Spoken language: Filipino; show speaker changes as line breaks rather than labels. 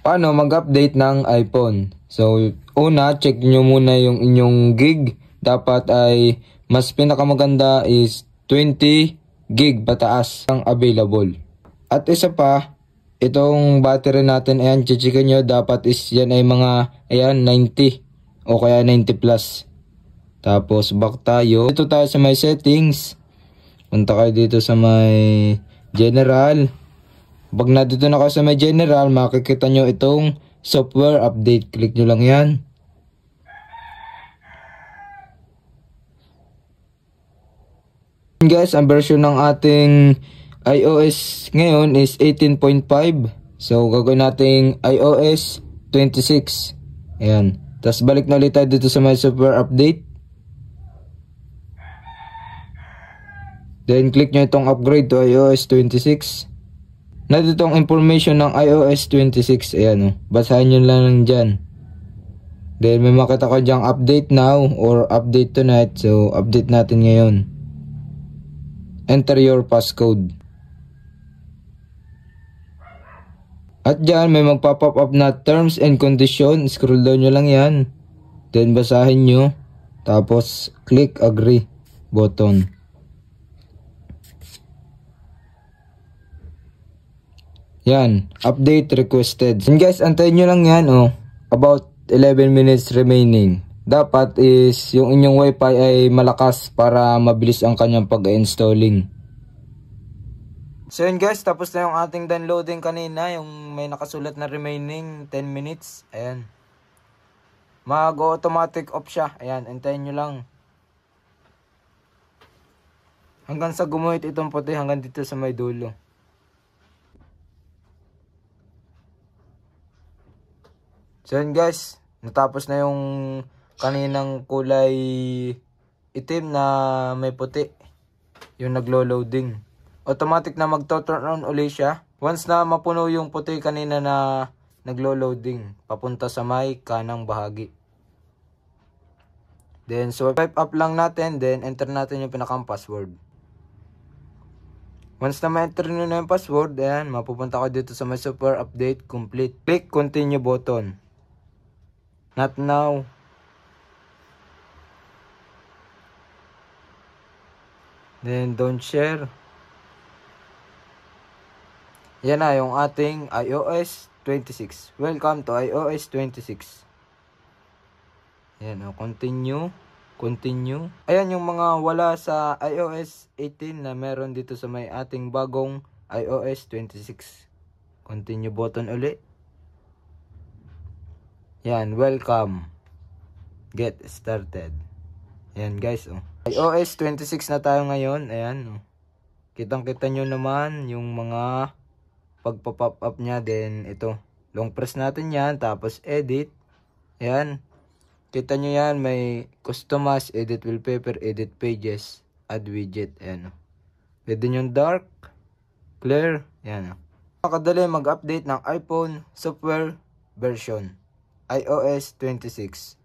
Paano mag-update ng iPhone? So, una, check nyo muna yung inyong gig. Dapat ay mas pinakamaganda is 20 gig pataas ang available. At isa pa, itong battery natin, ayan, checkin nyo, dapat is yan ay mga, ayan, 90 o kaya 90 plus. Tapos, back tayo. Dito tayo sa may settings. Punta kayo dito sa may general. Pag nandito na kayo sa may general, makikita nyo itong software update. Click nyo lang yan. Guys, ang version ng ating iOS ngayon is 18.5. So, gagawin nating iOS 26. Ayan. Tapos, balik na ulit tayo dito sa may software update. Then, click nyo itong upgrade to iOS 26. Nandito ang information ng iOS 26. Ayan o. Basahin nyo lang dyan. Then may makita ko dyang update now or update tonight. So update natin ngayon. Enter your passcode. At dyan may magpa-pop up na terms and conditions. Scroll down nyo lang yan. Then basahin nyo. Tapos click agree button. Yan, update requested. And guys, antayin nyo lang yan, oh. About 11 minutes remaining. Dapat is yung inyong wifi ay malakas para mabilis ang kanyang pag-installing. So yun guys, tapos na yung ating downloading kanina. Yung may nakasulat na remaining 10 minutes. Ayan. Mag-automatic off siya. Ayan, antayin nyo lang. Hanggang sa gumuhit itong puti, hanggang dito sa may dulo. So yun guys, natapos na yung kaninang kulay itim na may puti. Yung naglo-loading. Automatic na magto-turn on ulit siya. Once na mapuno yung puti kanina na naglo-loading, papunta sa may kanang bahagi. Then swipe up lang natin, then enter natin yung pinakang password. Once na ma-enter nyo na yung password, ayan, mapupunta ko dito sa may software update complete. Click continue button. Not now. Then don't share. Yan na yung ating iOS 26. Welcome to iOS 26. Yan o, continue. Continue. Ayan yung mga wala sa iOS 18 na meron dito sa may ating bagong iOS 26. Continue button uli. Yan, welcome. Get started. Yan guys, oh. iOS 26 na tayo ngayon. Ayan, oh. Kitang-kita nyo naman yung mga pagpa-pop up nya. Then, ito. Long press natin yan. Tapos, edit. Ayan. Kita nyo yan. May customize, edit wallpaper, edit pages, add widget. Ayan, oh. Pwede nyo dark, clear. Ayan, oh. Makadali mag-update ng iPhone software version. iOS 26.